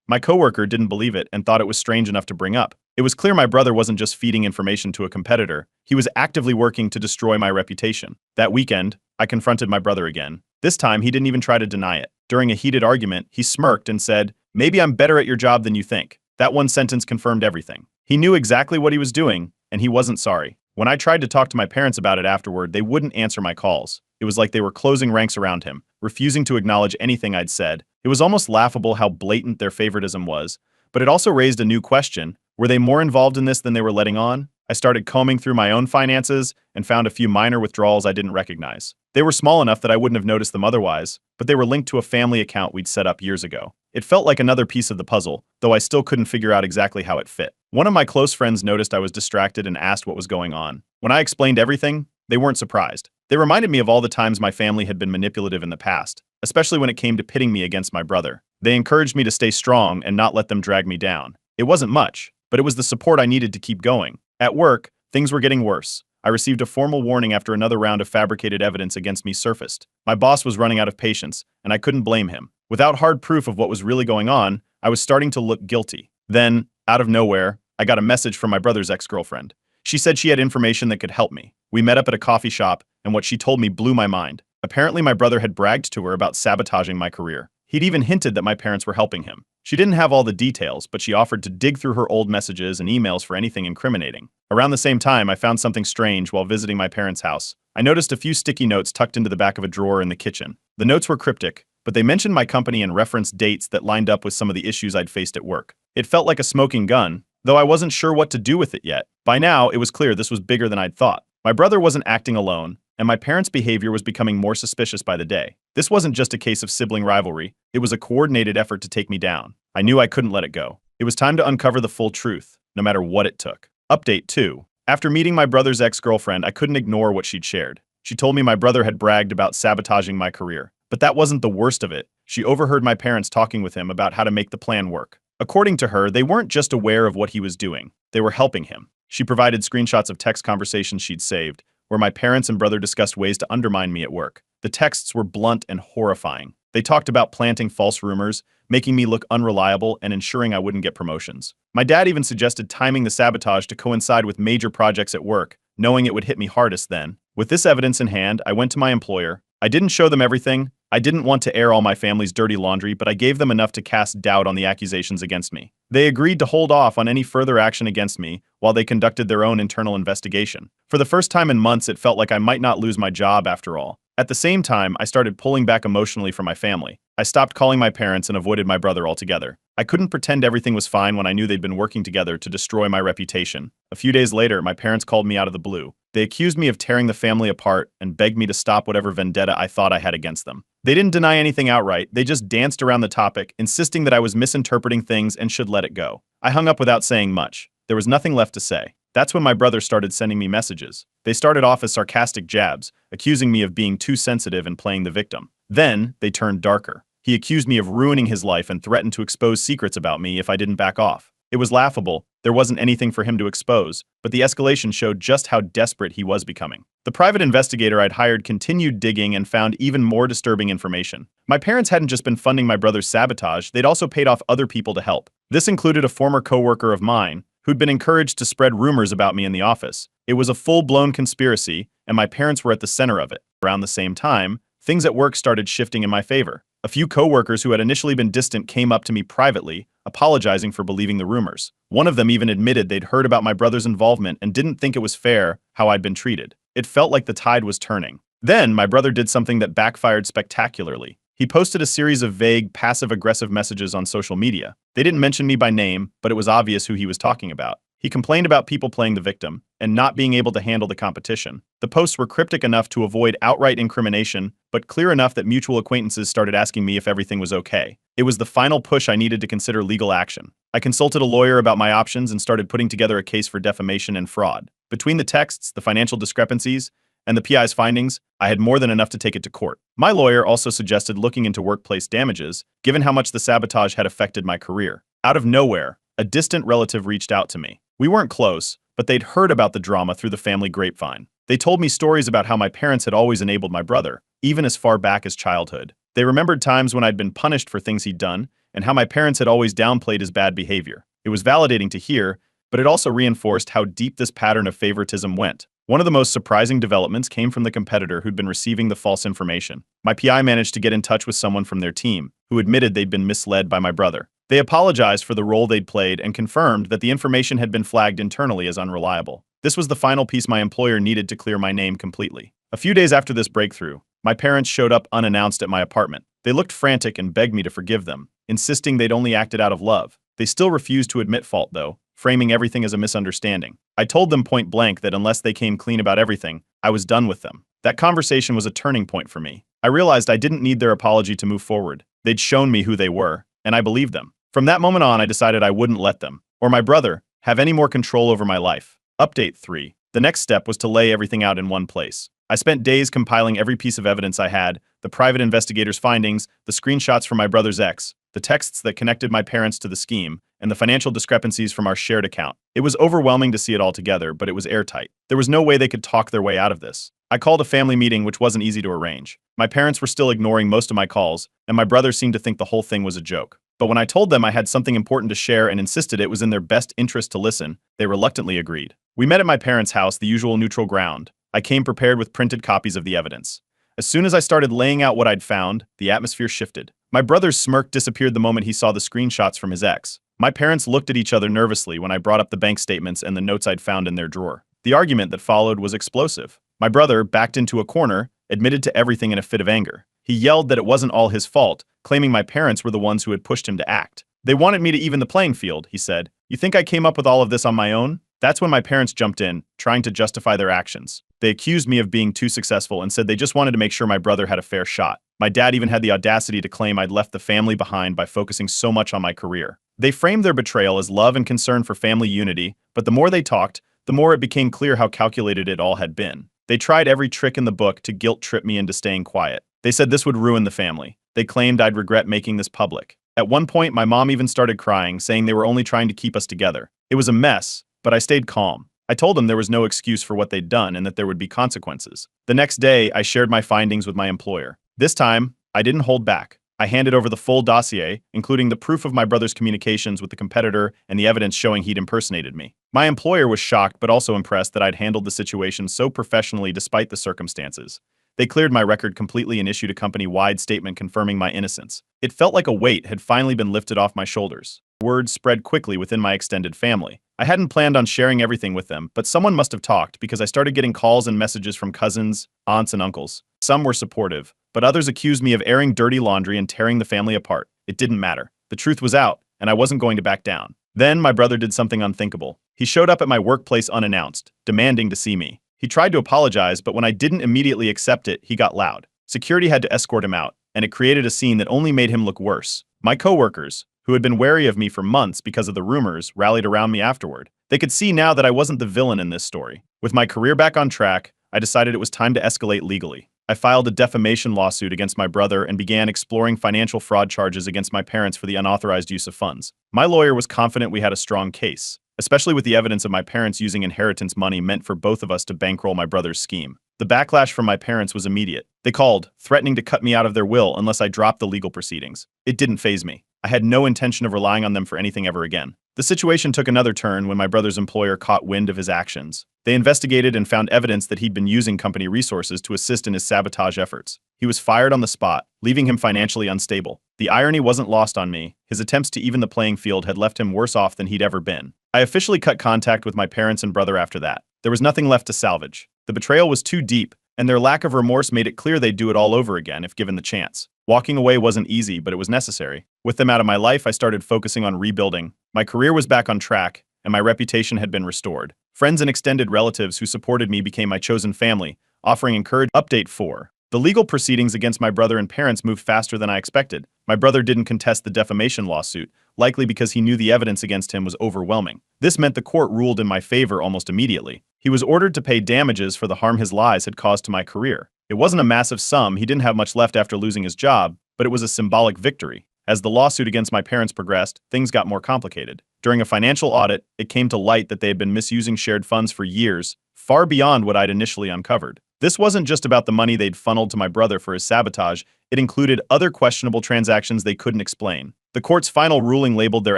My coworker didn't believe it and thought it was strange enough to bring up. It was clear my brother wasn't just feeding information to a competitor. He was actively working to destroy my reputation. That weekend, I confronted my brother again. This time, he didn't even try to deny it. During a heated argument, he smirked and said, "Maybe I'm better at your job than you think." That one sentence confirmed everything. He knew exactly what he was doing, and he wasn't sorry. When I tried to talk to my parents about it afterward, they wouldn't answer my calls. It was like they were closing ranks around him, refusing to acknowledge anything I'd said. It was almost laughable how blatant their favoritism was, but it also raised a new question. Were they more involved in this than they were letting on? I started combing through my own finances and found a few minor withdrawals I didn't recognize. They were small enough that I wouldn't have noticed them otherwise, but they were linked to a family account we'd set up years ago. It felt like another piece of the puzzle, though I still couldn't figure out exactly how it fit. One of my close friends noticed I was distracted and asked what was going on. When I explained everything, they weren't surprised. They reminded me of all the times my family had been manipulative in the past, especially when it came to pitting me against my brother. They encouraged me to stay strong and not let them drag me down. It wasn't much, but it was the support I needed to keep going. At work, things were getting worse. I received a formal warning after another round of fabricated evidence against me surfaced. My boss was running out of patience, and I couldn't blame him. Without hard proof of what was really going on, I was starting to look guilty. Then, out of nowhere, I got a message from my brother's ex-girlfriend. She said she had information that could help me. We met up at a coffee shop, and what she told me blew my mind. Apparently, my brother had bragged to her about sabotaging my career. He'd even hinted that my parents were helping him. She didn't have all the details, but she offered to dig through her old messages and emails for anything incriminating. Around the same time, I found something strange while visiting my parents' house. I noticed a few sticky notes tucked into the back of a drawer in the kitchen. The notes were cryptic, but they mentioned my company and referenced dates that lined up with some of the issues I'd faced at work. It felt like a smoking gun, though I wasn't sure what to do with it yet. By now, it was clear this was bigger than I'd thought. My brother wasn't acting alone, and my parents' behavior was becoming more suspicious by the day. This wasn't just a case of sibling rivalry, it was a coordinated effort to take me down. I knew I couldn't let it go. It was time to uncover the full truth, no matter what it took. Update 2. After meeting my brother's ex-girlfriend, I couldn't ignore what she'd shared. She told me my brother had bragged about sabotaging my career. But that wasn't the worst of it. She overheard my parents talking with him about how to make the plan work. According to her, they weren't just aware of what he was doing, they were helping him. She provided screenshots of text conversations she'd saved, where my parents and brother discussed ways to undermine me at work. The texts were blunt and horrifying. They talked about planting false rumors, making me look unreliable, and ensuring I wouldn't get promotions. My dad even suggested timing the sabotage to coincide with major projects at work, knowing it would hit me hardest then. With this evidence in hand, I went to my employer. I didn't show them everything. I didn't want to air all my family's dirty laundry, but I gave them enough to cast doubt on the accusations against me. They agreed to hold off on any further action against me while they conducted their own internal investigation. For the first time in months, it felt like I might not lose my job after all. At the same time, I started pulling back emotionally from my family. I stopped calling my parents and avoided my brother altogether. I couldn't pretend everything was fine when I knew they'd been working together to destroy my reputation. A few days later, my parents called me out of the blue. They accused me of tearing the family apart and begged me to stop whatever vendetta I thought I had against them. They didn't deny anything outright, they just danced around the topic, insisting that I was misinterpreting things and should let it go. I hung up without saying much. There was nothing left to say. That's when my brother started sending me messages. They started off as sarcastic jabs, accusing me of being too sensitive and playing the victim. Then, they turned darker. He accused me of ruining his life and threatened to expose secrets about me if I didn't back off. It was laughable. There wasn't anything for him to expose, but the escalation showed just how desperate he was becoming. The private investigator I'd hired continued digging and found even more disturbing information. My parents hadn't just been funding my brother's sabotage, they'd also paid off other people to help. This included a former coworker of mine, who'd been encouraged to spread rumors about me in the office. It was a full-blown conspiracy, and my parents were at the center of it. Around the same time, things at work started shifting in my favor. A few coworkers who had initially been distant came up to me privately, apologizing for believing the rumors. One of them even admitted they'd heard about my brother's involvement and didn't think it was fair how I'd been treated. It felt like the tide was turning. Then, my brother did something that backfired spectacularly. He posted a series of vague, passive-aggressive messages on social media. They didn't mention me by name, but it was obvious who he was talking about. He complained about people playing the victim and not being able to handle the competition. The posts were cryptic enough to avoid outright incrimination, but clear enough that mutual acquaintances started asking me if everything was okay. It was the final push I needed to consider legal action. I consulted a lawyer about my options and started putting together a case for defamation and fraud. Between the texts, the financial discrepancies, and the PI's findings, I had more than enough to take it to court. My lawyer also suggested looking into workplace damages, given how much the sabotage had affected my career. Out of nowhere, a distant relative reached out to me. We weren't close, but they'd heard about the drama through the family grapevine. They told me stories about how my parents had always enabled my brother, even as far back as childhood. They remembered times when I'd been punished for things he'd done, and how my parents had always downplayed his bad behavior. It was validating to hear, but it also reinforced how deep this pattern of favoritism went. One of the most surprising developments came from the competitor who'd been receiving the false information. My PI managed to get in touch with someone from their team, who admitted they'd been misled by my brother. They apologized for the role they'd played and confirmed that the information had been flagged internally as unreliable. This was the final piece my employer needed to clear my name completely. A few days after this breakthrough, my parents showed up unannounced at my apartment. They looked frantic and begged me to forgive them, insisting they'd only acted out of love. They still refused to admit fault, though, framing everything as a misunderstanding. I told them point blank that unless they came clean about everything, I was done with them. That conversation was a turning point for me. I realized I didn't need their apology to move forward. They'd shown me who they were, and I believed them. From that moment on, I decided I wouldn't let them, or my brother, have any more control over my life. Update 3. The next step was to lay everything out in one place. I spent days compiling every piece of evidence I had, the private investigator's findings, the screenshots from my brother's ex, the texts that connected my parents to the scheme, and the financial discrepancies from our shared account. It was overwhelming to see it all together, but it was airtight. There was no way they could talk their way out of this. I called a family meeting, which wasn't easy to arrange. My parents were still ignoring most of my calls, and my brother seemed to think the whole thing was a joke. But when I told them I had something important to share and insisted it was in their best interest to listen, they reluctantly agreed. We met at my parents' house, the usual neutral ground. I came prepared with printed copies of the evidence. As soon as I started laying out what I'd found, the atmosphere shifted. My brother's smirk disappeared the moment he saw the screenshots from his ex. My parents looked at each other nervously when I brought up the bank statements and the notes I'd found in their drawer. The argument that followed was explosive. My brother, backed into a corner, admitted to everything in a fit of anger. He yelled that it wasn't all his fault, claiming my parents were the ones who had pushed him to act. They wanted me to even the playing field, he said. You think I came up with all of this on my own? That's when my parents jumped in, trying to justify their actions. They accused me of being too successful and said they just wanted to make sure my brother had a fair shot. My dad even had the audacity to claim I'd left the family behind by focusing so much on my career. They framed their betrayal as love and concern for family unity, but the more they talked, the more it became clear how calculated it all had been. They tried every trick in the book to guilt-trip me into staying quiet. They said this would ruin the family. They claimed I'd regret making this public. At one point, my mom even started crying, saying they were only trying to keep us together. It was a mess, but I stayed calm. I told them there was no excuse for what they'd done and that there would be consequences. The next day, I shared my findings with my employer. This time, I didn't hold back. I handed over the full dossier, including the proof of my brother's communications with the competitor and the evidence showing he'd impersonated me. My employer was shocked but also impressed that I'd handled the situation so professionally despite the circumstances. They cleared my record completely and issued a company-wide statement confirming my innocence. It felt like a weight had finally been lifted off my shoulders. Word spread quickly within my extended family. I hadn't planned on sharing everything with them, but someone must have talked because I started getting calls and messages from cousins, aunts, and uncles. Some were supportive, but others accused me of airing dirty laundry and tearing the family apart. It didn't matter. The truth was out, and I wasn't going to back down. Then my brother did something unthinkable. He showed up at my workplace unannounced, demanding to see me. He tried to apologize, but when I didn't immediately accept it, he got loud. Security had to escort him out, and it created a scene that only made him look worse. My coworkers, who had been wary of me for months because of the rumors, rallied around me afterward. They could see now that I wasn't the villain in this story. With my career back on track, I decided it was time to escalate legally. I filed a defamation lawsuit against my brother and began exploring financial fraud charges against my parents for the unauthorized use of funds. My lawyer was confident we had a strong case, especially with the evidence of my parents using inheritance money meant for both of us to bankroll my brother's scheme. The backlash from my parents was immediate. They called, threatening to cut me out of their will unless I dropped the legal proceedings. It didn't faze me. I had no intention of relying on them for anything ever again. The situation took another turn when my brother's employer caught wind of his actions. They investigated and found evidence that he'd been using company resources to assist in his sabotage efforts. He was fired on the spot, leaving him financially unstable. The irony wasn't lost on me. His attempts to even the playing field had left him worse off than he'd ever been. I officially cut contact with my parents and brother after that. There was nothing left to salvage. The betrayal was too deep, and their lack of remorse made it clear they'd do it all over again if given the chance. Walking away wasn't easy, but it was necessary. With them out of my life, I started focusing on rebuilding. My career was back on track, and my reputation had been restored. Friends and extended relatives who supported me became my chosen family, offering encouragement. Update 4. The legal proceedings against my brother and parents moved faster than I expected. My brother didn't contest the defamation lawsuit, likely because he knew the evidence against him was overwhelming. This meant the court ruled in my favor almost immediately. He was ordered to pay damages for the harm his lies had caused to my career. It wasn't a massive sum, he didn't have much left after losing his job, but it was a symbolic victory. As the lawsuit against my parents progressed, things got more complicated. During a financial audit, it came to light that they had been misusing shared funds for years, far beyond what I'd initially uncovered. This wasn't just about the money they'd funneled to my brother for his sabotage, it included other questionable transactions they couldn't explain. The court's final ruling labeled their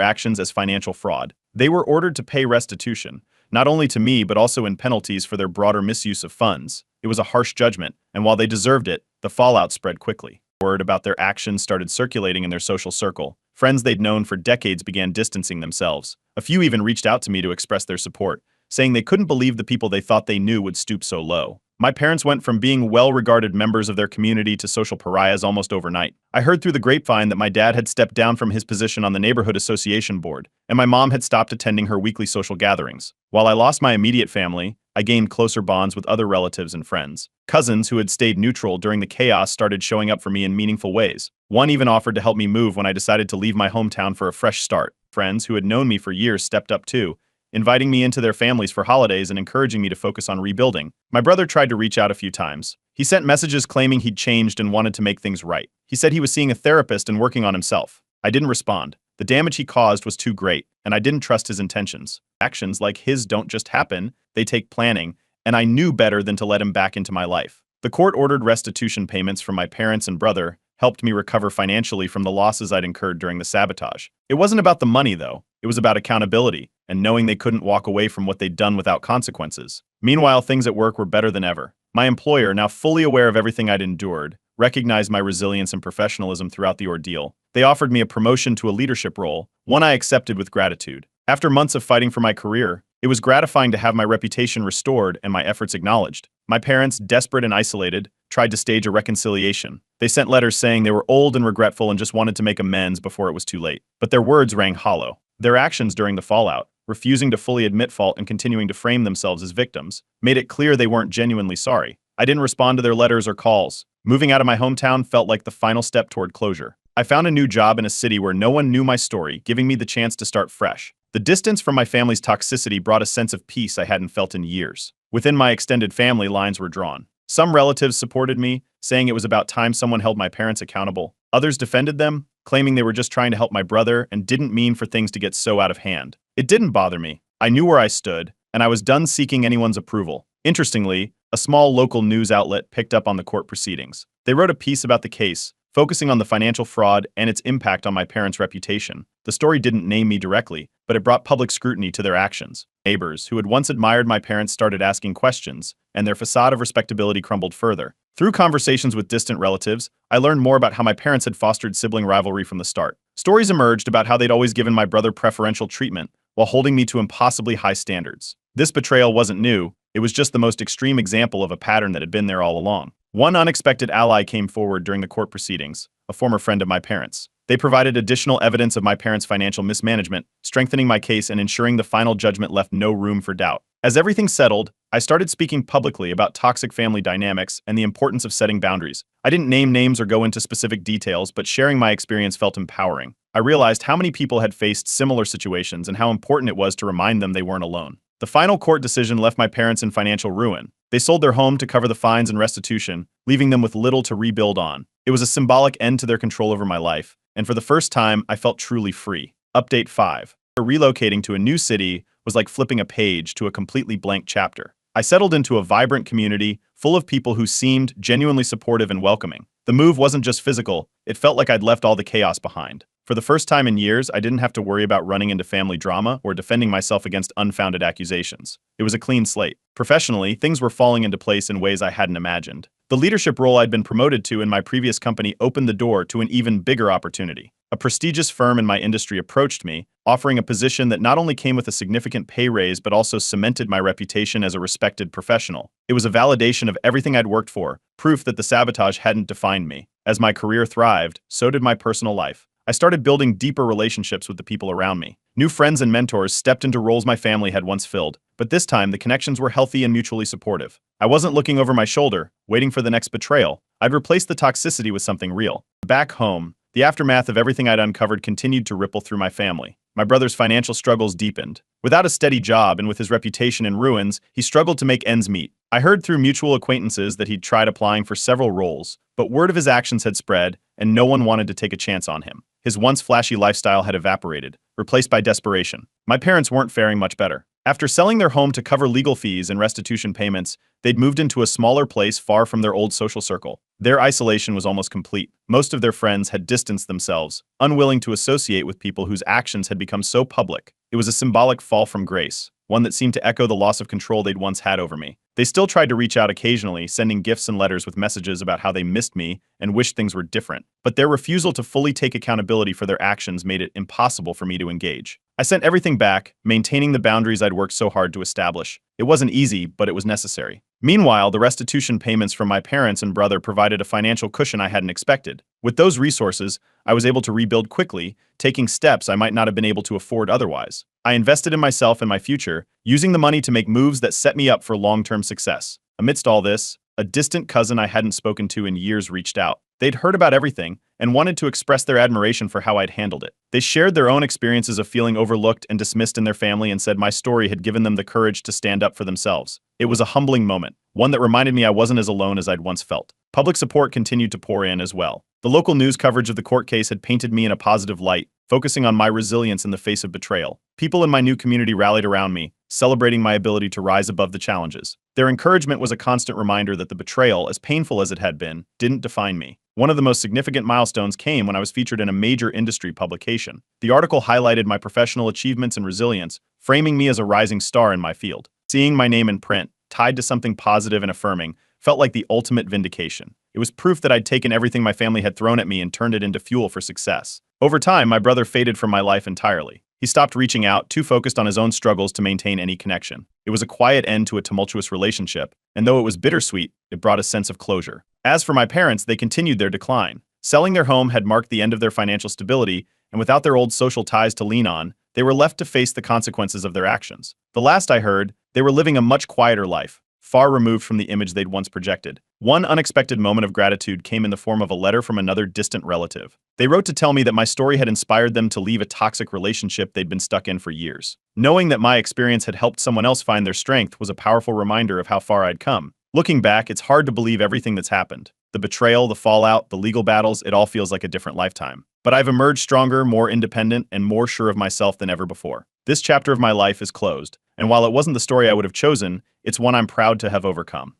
actions as financial fraud. They were ordered to pay restitution, not only to me but also in penalties for their broader misuse of funds. It was a harsh judgment, and while they deserved it, the fallout spread quickly. Word about their actions started circulating in their social circle. Friends they'd known for decades began distancing themselves. A few even reached out to me to express their support, saying they couldn't believe the people they thought they knew would stoop so low. My parents went from being well-regarded members of their community to social pariahs almost overnight. I heard through the grapevine that my dad had stepped down from his position on the neighborhood association board, and my mom had stopped attending her weekly social gatherings. While I lost my immediate family, I gained closer bonds with other relatives and friends. Cousins who had stayed neutral during the chaos started showing up for me in meaningful ways. One even offered to help me move when I decided to leave my hometown for a fresh start. Friends who had known me for years stepped up too, inviting me into their families for holidays and encouraging me to focus on rebuilding. My brother tried to reach out a few times. He sent messages claiming he'd changed and wanted to make things right. He said he was seeing a therapist and working on himself. I didn't respond. The damage he caused was too great, and I didn't trust his intentions. Actions like his don't just happen, they take planning, and I knew better than to let him back into my life. The court ordered restitution payments from my parents and brother, helped me recover financially from the losses I'd incurred during the sabotage. It wasn't about the money, though. It was about accountability and knowing they couldn't walk away from what they'd done without consequences. Meanwhile, things at work were better than ever. My employer, now fully aware of everything I'd endured, recognized my resilience and professionalism throughout the ordeal. They offered me a promotion to a leadership role, one I accepted with gratitude. After months of fighting for my career, it was gratifying to have my reputation restored and my efforts acknowledged. My parents, desperate and isolated, tried to stage a reconciliation. They sent letters saying they were old and regretful and just wanted to make amends before it was too late. But their words rang hollow. Their actions during the fallout, refusing to fully admit fault and continuing to frame themselves as victims, made it clear they weren't genuinely sorry. I didn't respond to their letters or calls. Moving out of my hometown felt like the final step toward closure. I found a new job in a city where no one knew my story, giving me the chance to start fresh. The distance from my family's toxicity brought a sense of peace I hadn't felt in years. Within my extended family, lines were drawn. Some relatives supported me, saying it was about time someone held my parents accountable. Others defended them, claiming they were just trying to help my brother and didn't mean for things to get so out of hand. It didn't bother me. I knew where I stood, and I was done seeking anyone's approval. Interestingly, a small local news outlet picked up on the court proceedings. They wrote a piece about the case, focusing on the financial fraud and its impact on my parents' reputation. The story didn't name me directly, but it brought public scrutiny to their actions. Neighbors who had once admired my parents started asking questions, and their facade of respectability crumbled further. Through conversations with distant relatives, I learned more about how my parents had fostered sibling rivalry from the start. Stories emerged about how they'd always given my brother preferential treatment while holding me to impossibly high standards. This betrayal wasn't new, it was just the most extreme example of a pattern that had been there all along. One unexpected ally came forward during the court proceedings, a former friend of my parents. They provided additional evidence of my parents' financial mismanagement, strengthening my case and ensuring the final judgment left no room for doubt. As everything settled, I started speaking publicly about toxic family dynamics and the importance of setting boundaries. I didn't name names or go into specific details, but sharing my experience felt empowering. I realized how many people had faced similar situations and how important it was to remind them they weren't alone. The final court decision left my parents in financial ruin. They sold their home to cover the fines and restitution, leaving them with little to rebuild on. It was a symbolic end to their control over my life, and for the first time, I felt truly free. Update 5. Relocating to a new city was like flipping a page to a completely blank chapter. I settled into a vibrant community full of people who seemed genuinely supportive and welcoming. The move wasn't just physical, it felt like I'd left all the chaos behind. For the first time in years, I didn't have to worry about running into family drama or defending myself against unfounded accusations. It was a clean slate. Professionally, things were falling into place in ways I hadn't imagined. The leadership role I'd been promoted to in my previous company opened the door to an even bigger opportunity. A prestigious firm in my industry approached me, offering a position that not only came with a significant pay raise but also cemented my reputation as a respected professional. It was a validation of everything I'd worked for, proof that the sabotage hadn't defined me. As my career thrived, so did my personal life. I started building deeper relationships with the people around me. New friends and mentors stepped into roles my family had once filled, but this time the connections were healthy and mutually supportive. I wasn't looking over my shoulder, waiting for the next betrayal. I'd replaced the toxicity with something real. Back home, the aftermath of everything I'd uncovered continued to ripple through my family. My brother's financial struggles deepened. Without a steady job and with his reputation in ruins, he struggled to make ends meet. I heard through mutual acquaintances that he'd tried applying for several roles, but word of his actions had spread, and no one wanted to take a chance on him. His once flashy lifestyle had evaporated, replaced by desperation. My parents weren't faring much better. After selling their home to cover legal fees and restitution payments, they'd moved into a smaller place far from their old social circle. Their isolation was almost complete. Most of their friends had distanced themselves, unwilling to associate with people whose actions had become so public. It was a symbolic fall from grace, one that seemed to echo the loss of control they'd once had over me. They still tried to reach out occasionally, sending gifts and letters with messages about how they missed me and wished things were different. But their refusal to fully take accountability for their actions made it impossible for me to engage. I sent everything back, maintaining the boundaries I'd worked so hard to establish. It wasn't easy, but it was necessary. Meanwhile, the restitution payments from my parents and brother provided a financial cushion I hadn't expected. With those resources, I was able to rebuild quickly, taking steps I might not have been able to afford otherwise. I invested in myself and my future, using the money to make moves that set me up for long-term success. Amidst all this, a distant cousin I hadn't spoken to in years reached out. They'd heard about everything and wanted to express their admiration for how I'd handled it. They shared their own experiences of feeling overlooked and dismissed in their family and said my story had given them the courage to stand up for themselves. It was a humbling moment, one that reminded me I wasn't as alone as I'd once felt. Public support continued to pour in as well. The local news coverage of the court case had painted me in a positive light, focusing on my resilience in the face of betrayal. People in my new community rallied around me, celebrating my ability to rise above the challenges. Their encouragement was a constant reminder that the betrayal, as painful as it had been, didn't define me. One of the most significant milestones came when I was featured in a major industry publication. The article highlighted my professional achievements and resilience, framing me as a rising star in my field. Seeing my name in print, tied to something positive and affirming, felt like the ultimate vindication. It was proof that I'd taken everything my family had thrown at me and turned it into fuel for success. Over time, my brother faded from my life entirely. He stopped reaching out, too focused on his own struggles to maintain any connection. It was a quiet end to a tumultuous relationship, and though it was bittersweet, it brought a sense of closure. As for my parents, they continued their decline. Selling their home had marked the end of their financial stability, and without their old social ties to lean on, they were left to face the consequences of their actions. The last I heard, they were living a much quieter life, far removed from the image they'd once projected. One unexpected moment of gratitude came in the form of a letter from another distant relative. They wrote to tell me that my story had inspired them to leave a toxic relationship they'd been stuck in for years. Knowing that my experience had helped someone else find their strength was a powerful reminder of how far I'd come. Looking back, it's hard to believe everything that's happened. The betrayal, the fallout, the legal battles, it all feels like a different lifetime. But I've emerged stronger, more independent, and more sure of myself than ever before. This chapter of my life is closed, and while it wasn't the story I would have chosen, it's one I'm proud to have overcome.